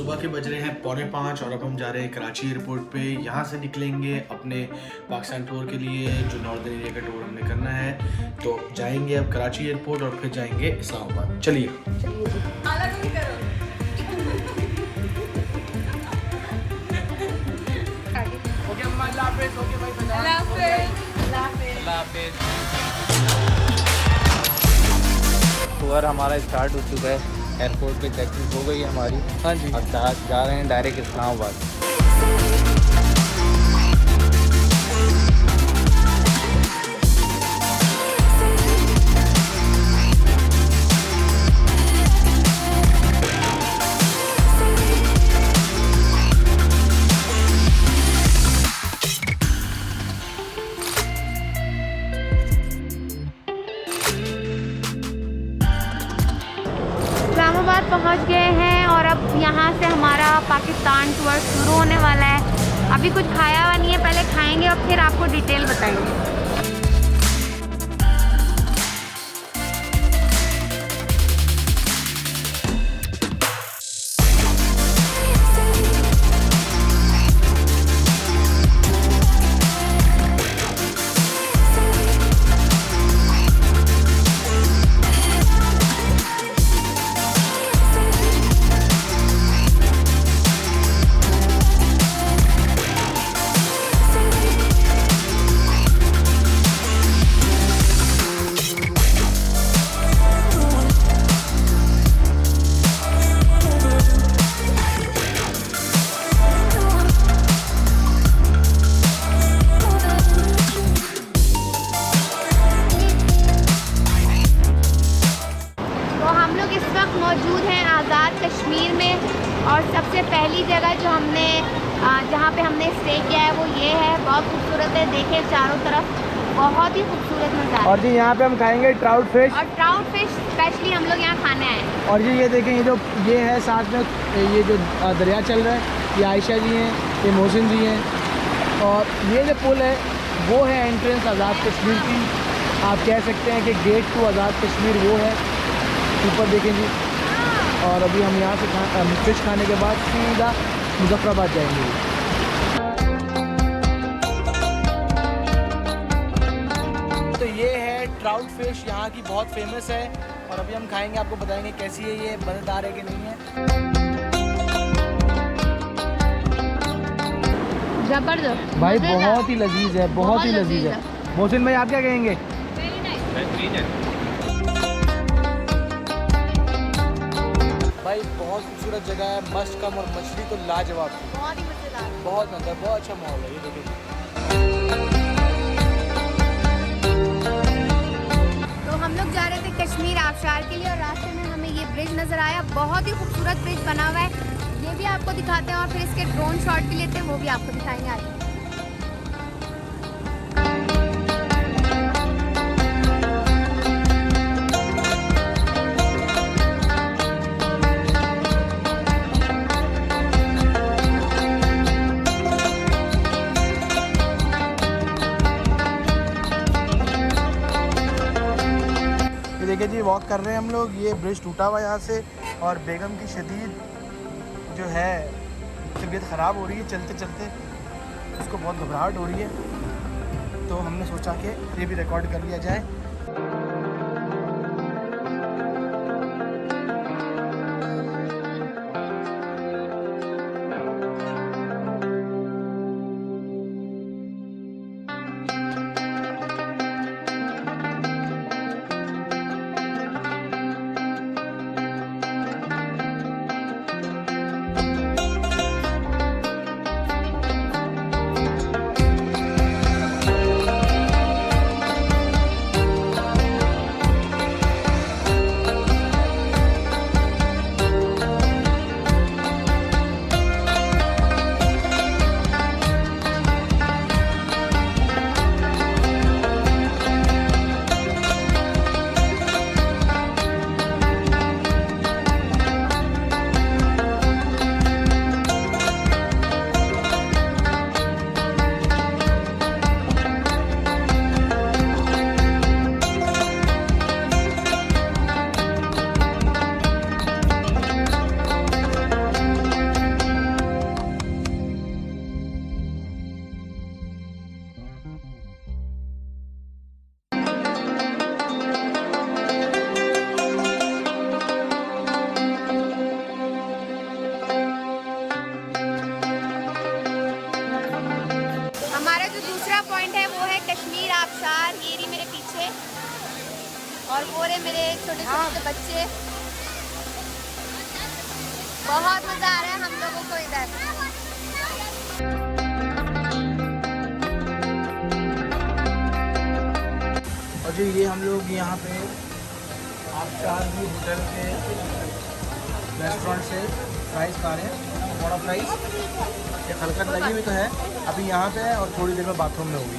सुबह के बज रहे हैं 4:45 और अब हम जा रहे हैं कराची एयरपोर्ट पे। यहाँ से निकलेंगे अपने पाकिस्तान टूर के लिए, जो नॉर्दर्न एरिया का टूर हमने करना है। तो जाएंगे अब कराची एयरपोर्ट और फिर जाएंगे इस्लामाबाद। चलिए। टूर हमारा स्टार्ट हो चुका है। एयरपोर्ट पे चेकिंग हो गई है हमारी। हाँ जी। अब जा रहे हैं डायरेक्ट इस्लामाबाद। इस्लामाबाद पहुंच गए हैं और अब यहाँ से हमारा पाकिस्तान टूर शुरू होने वाला है। अभी कुछ खाया हुआ नहीं है, पहले खाएंगे और फिर आपको डिटेल बताएंगे। मौजूद हैं आज़ाद कश्मीर में और सबसे पहली जगह जो हमने जहाँ पे हमने स्टे किया है वो ये है। बहुत खूबसूरत है, देखें चारों तरफ, बहुत ही खूबसूरत नज़ारा। और जी यहाँ पे हम खाएंगे ट्राउट फिश, और ट्राउट फिश स्पेशली हम लोग यहाँ खाने आए हैं। और जी ये देखें, ये है साथ में ये जो दरिया चल रहा है, ये आयशा जी हैं, ये मोहसिन जी हैं, और ये जो पुल है वो है एंट्रेंस आज़ाद कश्मीर की। आप कह सकते हैं कि गेट टू आज़ाद कश्मीर वो है। ऊपर देखें जी। और अभी हम यहाँ से फिश खाने के बाद सीधा मुजफ्फराबाद जाएंगे। तो ये है ट्राउट फिश, यहाँ की बहुत फेमस है और अभी हम खाएंगे, आपको बताएंगे कैसी है, ये मज़ेदार है कि नहीं है। जबरदस्त भाई बहुत ही लजीज है, बहुत ही लजीज है। मोहसिन भाई आप क्या कहेंगे? भाई बहुत खूबसूरत जगह है, मस्त कम, और मछली तो लाजवाब, बहुत ही मजेदार, बहुत मज़ेदार, बहुत अच्छा माहौल है। ये देखिए, तो हम लोग जा रहे थे कश्मीर आबशार के लिए और रास्ते में हमें ये ब्रिज नज़र आया। बहुत ही खूबसूरत ब्रिज बना हुआ है, ये भी आपको दिखाते हैं और फिर इसके ड्रोन शॉट भी लेते हैं, वो भी आपको दिखाएंगे आगे। देखिए जी, वॉक कर रहे हैं हम लोग। ये ब्रिज टूटा हुआ है यहाँ से, और बेगम की शदीद जो है तबीयत ख़राब हो रही है, चलते चलते उसको बहुत घबराहट हो रही है, तो हमने सोचा कि ये भी रिकॉर्ड कर लिया जाए। पॉइंट है वो है कश्मीर आबशार। ये रही मेरे पीछे और वो रहे मेरे छोटे छोटे बच्चे। बहुत मज़ा आ रहा है हम लोगों को इधर। और जो ये हम लोग यहाँ पे आबशार भी होटल के रेस्टोरेंट से फ्राइज़ खा रहे हैं, बड़ा फ्राइज़। ये खलकत लगी हुई तो है, अभी यहाँ पे है और थोड़ी देर में बाथरूम में होगी।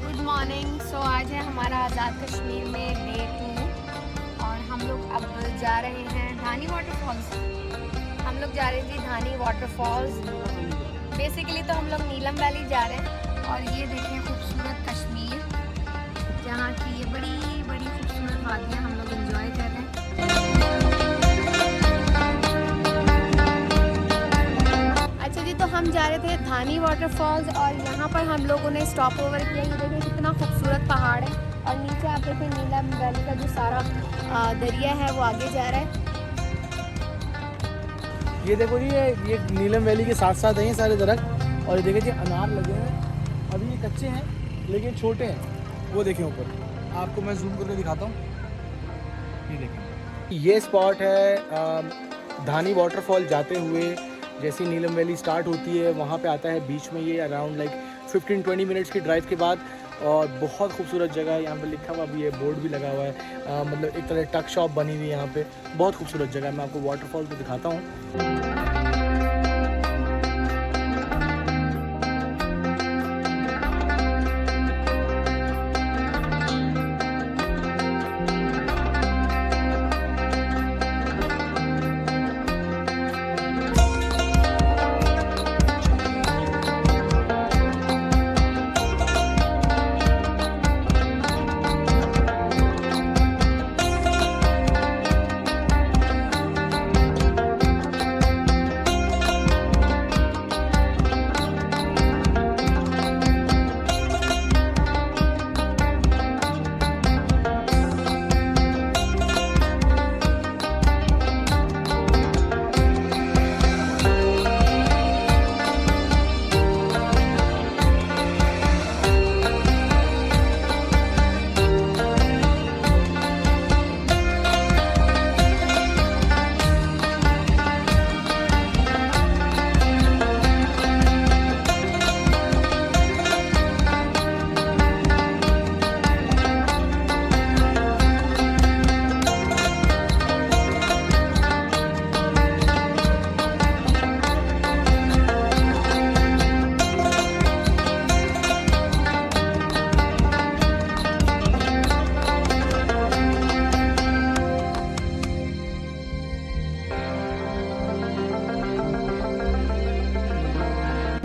Good morning. सो आज है हमारा आज़ाद कश्मीर में डे 2 और हम लोग अब जा रहे हैं धानी वाटरफॉल्स। हम लोग जा रहे थे धानी वाटरफॉल्स। बेसिकली तो हम लोग नीलम वैली जा रहे हैं और ये देखें खूबसूरत कश्मीर, जहाँ की ये बड़ी बड़ी खूबसूरत वादियाँ हम लोग एंजॉय कर रहे हैं। अच्छा जी, तो हम जा रहे थे धानी वाटरफॉल्स और यहाँ पर हम लोगों ने स्टॉप ओवर किया। ये देखें कितना खूबसूरत पहाड़ है और नीचे आप देखें नीलम वैली का जो सारा दरिया है वो आगे जा रहा है। ये देखो जी, ये नीलम वैली के साथ साथ है ये सारे दरख्त। और ये देखिए जी अनार लगे हैं, अभी ये कच्चे हैं लेकिन छोटे हैं। वो देखें ऊपर, आपको मैं जूम करके दिखाता हूँ। ये देखें, ये स्पॉट है धानी वाटरफॉल जाते हुए। जैसे नीलम वैली स्टार्ट होती है वहाँ पे आता है बीच में, ये अराउंड लाइक 15-20 मिनट्स की ड्राइव के बाद। और बहुत खूबसूरत जगह है, यहाँ पे लिखा हुआ भी है, बोर्ड भी लगा हुआ है। मतलब एक तरह टक शॉप बनी हुई है यहाँ पे। बहुत खूबसूरत जगह है, मैं आपको वाटरफॉल को दिखाता हूँ।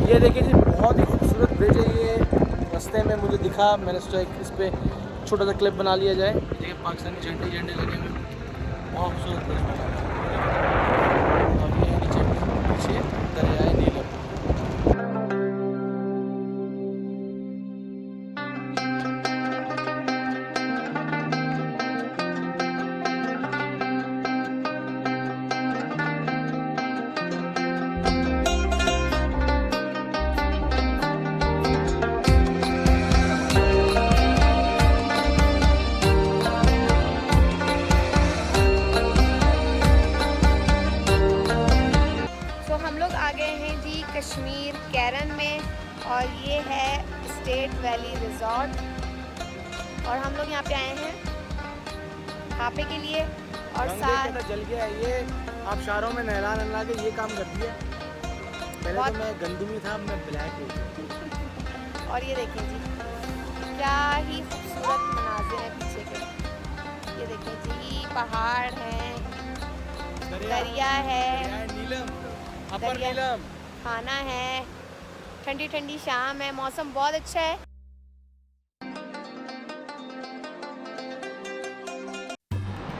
ये देखिए जी, बहुत ही खूबसूरत ब्रिज है ये। रास्ते में मुझे दिखा, मैंने सोचा इस पर छोटा सा क्लिप बना लिया जाए। देखिए पाकिस्तानी झंडे लगे हुए, बहुत खूबसूरत ब्रिज बना है। और ये नीचे दरियाए नीलम। कश्मीर कैरन में और ये है स्टेट वैली रिजॉर्ट। और हम लोग यहाँ पे आए हैं खापे के लिए और साथ जल गया ये आबशारों में नहला के ये काम करती है। पहले तो मैं गंदमी था, अब मैं ब्लैक हूँ। और ये देखें जी, क्या ही खूबसूरत मनाजिर हैं पीछे के। ये देखें जी, पहाड़ हैं, दरिया है, नीलम, अपर दरिया, नीलम, खाना है, ठंडी ठंडी शाम है, मौसम बहुत अच्छा है।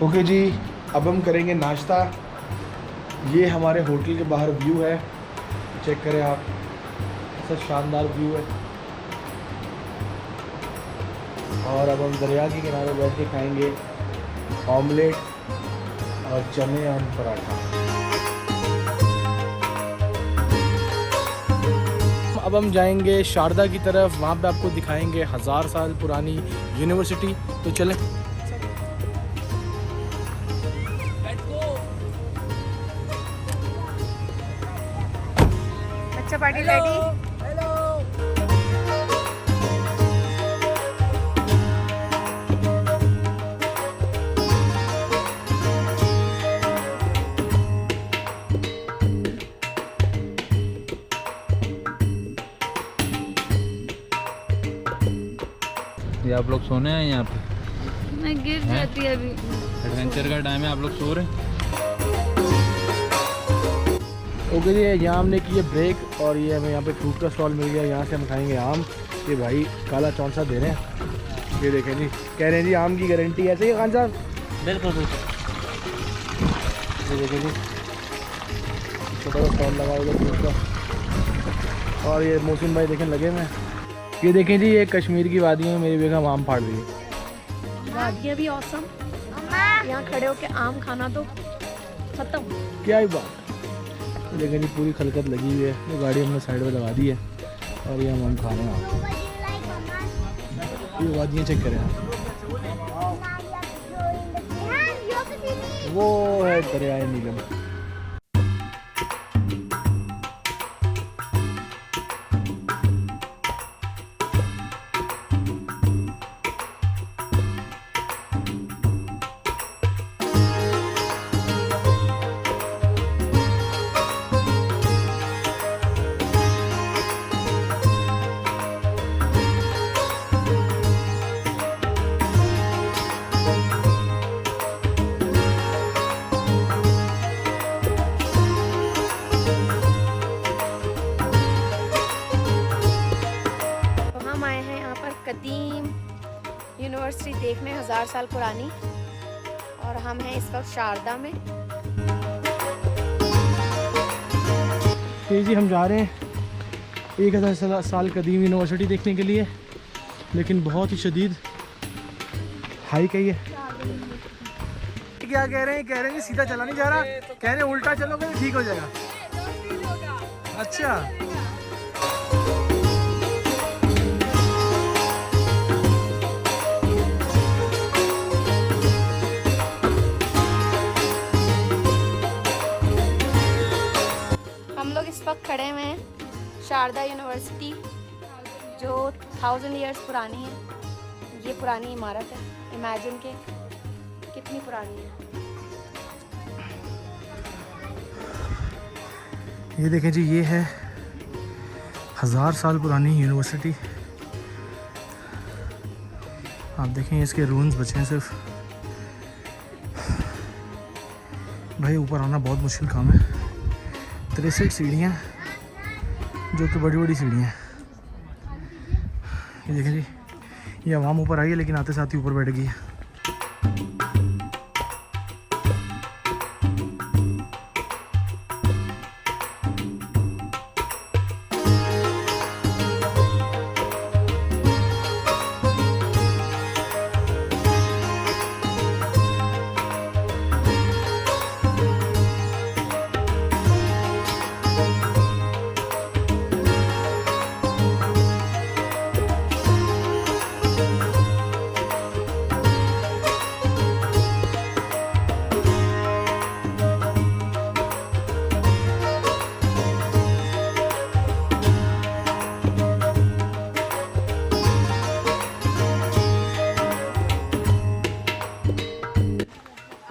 ओके जी, अब हम करेंगे नाश्ता। ये हमारे होटल के बाहर व्यू है, चेक करें आप। ऐसा शानदार व्यू है। और अब हम दरिया के किनारे बैठ के खाएंगे ऑमलेट और चने और पराठा। अब हम जाएंगे शारदा की तरफ, वहाँ पे आपको दिखाएंगे 1000 साल पुरानी यूनिवर्सिटी। तो चलें। अच्छा पार्टी रेडी। ये आप लोग सोने हैं यहाँ पे? मैं गिर जाती है अभी। एडवेंचर का टाइम है, आप लोग सो रहे हैं? ओके जी, यहाँ हमने की है ब्रेक और ये हमें यहाँ पे फ्रूट का स्टॉल मिल गया। यहाँ से हम खाएंगे आम। ये भाई काला चौंसा दे रहे हैं। ये देखें जी, कह रहे हैं जी आम की गारंटी। ऐसे ही खान साहब? बिल्कुल बिल्कुल। ये देखें जी, छोटा सा स्टॉल लगा हुआ फ्रूट का। और ये मोहसिन भाई देखें लगे हुए हैं। ये देखें जी, ये कश्मीर की वादियों में मेरी बेगम आम फाड़ रही है। वादियाँ भी औसम, यहाँ खड़े होके आम खाना तो खत्म। क्या ही बात। देखें जी, पूरी खलकत लगी हुई है। ये गाड़ी हमने साइड में लगा दी है और ये हम खा रहे हैं। ये वादियाँ चेक करें आप। वो है दरियाए नीलम। कदीम यूनिवर्सिटी देखने 1000 साल पुरानी, और हम हैं इस वक्त शारदा में। जी हम जा रहे हैं 1000 साल कदीम यूनिवर्सिटी देखने के लिए, लेकिन बहुत ही शदीद हाइक है ये। क्या कह रहे हैं? कह रहे हैं सीधा चला नहीं जा रहा, कह रहे हैं उल्टा चलोगे तो ठीक हो जाएगा। अच्छा, इस वक्त खड़े हुए हैं शारदा यूनिवर्सिटी, जो 1000 ईयर्स पुरानी है। ये पुरानी इमारत है, इमेजिन के कितनी पुरानी है। ये देखें जी, ये है 1000 साल पुरानी यूनिवर्सिटी। आप देखें इसके रूम्स बचे हैं सिर्फ। भाई ऊपर आना बहुत मुश्किल काम है। 63 सीढ़ियाँ, जो कि बड़ी बड़ी सीढ़ियाँ हैं। ये देखें जी, ये आवाम ऊपर आई है लेकिन आते साथ ही ऊपर बैठ गई है।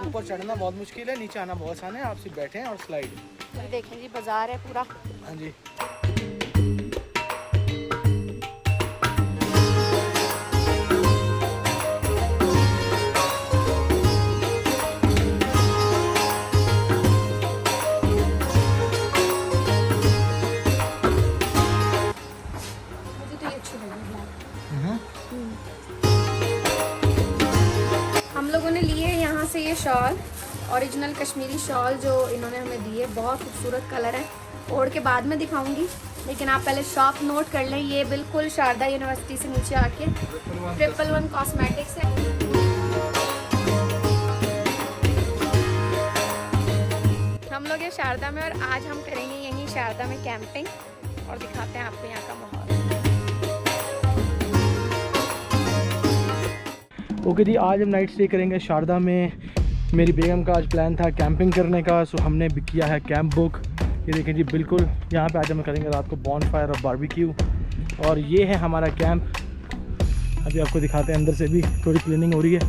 ऊपर चढ़ना बहुत मुश्किल है, नीचे आना बहुत आसान है। आप सिर्फ बैठे हैं और स्लाइड। देखें जी, बाजार है पूरा। हाँ जी, मुझे तो ये अच्छी लगी। हम लोगों ने लिए यहाँ से ये शॉल, ओरिजिनल कश्मीरी शॉल जो इन्होंने हमें दी है। बहुत खूबसूरत कलर है, ओढ़ के बाद में दिखाऊंगी, लेकिन आप पहले शॉप नोट कर लें। ये बिल्कुल शारदा यूनिवर्सिटी से नीचे आके 111 कॉस्मेटिक्स है। हम लोग हैं शारदा में और आज हम करेंगे यहीं शारदा में कैंपिंग और दिखाते हैं आपको यहाँ का माहौल। ओके जी, आज हम नाइट स्टे करेंगे शारदा में। मेरी बेगम का आज प्लान था कैंपिंग करने का, सो हमने भी किया है कैंप बुक। ये देखें जी, बिल्कुल यहाँ पे आज हम करेंगे रात को बॉनफायर और बारबेक्यू। और ये है हमारा कैंप। अभी आपको दिखाते हैं, अंदर से भी थोड़ी क्लीनिंग हो रही है।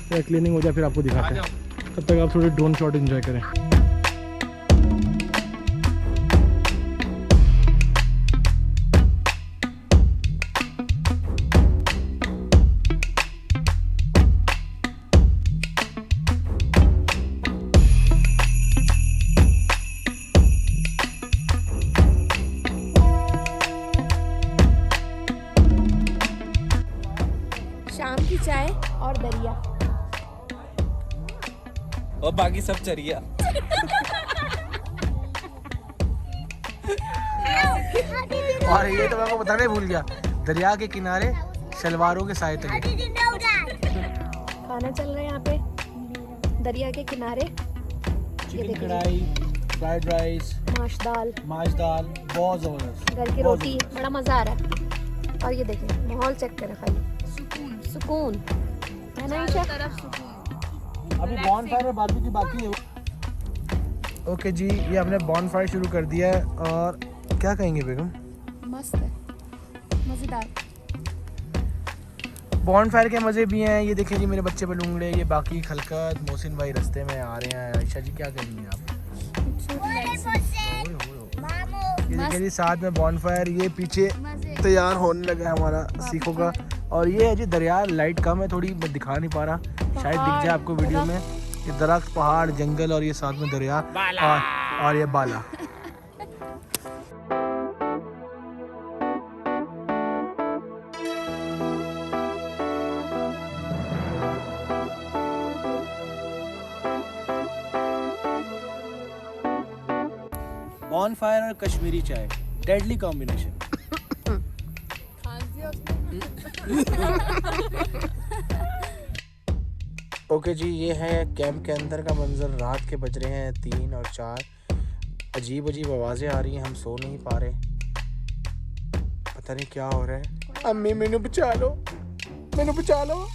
तो क्लीनिंग हो जाए फिर आपको दिखाते हैं। तब तक आप थोड़े ड्रोन शॉट एंजॉय करें। शाम की चाय और दरिया और बाकी सब चरिया। और ये तो मैं आपको बताने भूल गया, दरिया के किनारे शलवारों के साए तले। खाना चल रहा है यहाँ पे दरिया के किनारे। चिकन कढ़ाई, फ्राइड राइस, माश दाल, माश दाल, बहुत ज़बरदस्त। घर की रोटी, बड़ा मज़ा आ रहा है। और ये देखें माहौल चेक करें, खाली सुकून है ना ईशा? अभी बॉनफायर और बारबेक्यू बाकी है। ओके जी, ये हमने बॉनफायर शुरू कर दिया है। और क्या कहेंगे बेगम? मस्त है, मज़ेदार। बॉनफायर के मज़े भी हैं। ये देखें जी, मेरे बच्चे बलूंगड़े, ये बाकी खलकत, मोहसिन भाई रास्ते में आ रहे हैं। आयशा जी क्या करेंगी आप? ये देखें जी, साथ में बॉनफायर, ये पीछे तैयार होने लगा है हमारा सीखों का। और ये है जी दरिया, लाइट कम है थोड़ी, मैं दिखा नहीं पा रहा, शायद दिख जाए आपको वीडियो में। ये दरख्त, पहाड़, जंगल और ये साथ में दरिया और ये बाला। बॉनफायर और कश्मीरी चाय, डेडली कॉम्बिनेशन। ओके जी, ये है कैंप के अंदर का मंजर। रात के बज रहे हैं 3 और 4। अजीब अजीब आवाज़ें आ रही हैं, हम सो नहीं पा रहे, पता नहीं क्या हो रहा है। अम्मी मैंने बचा लो, मैंने बचा लो।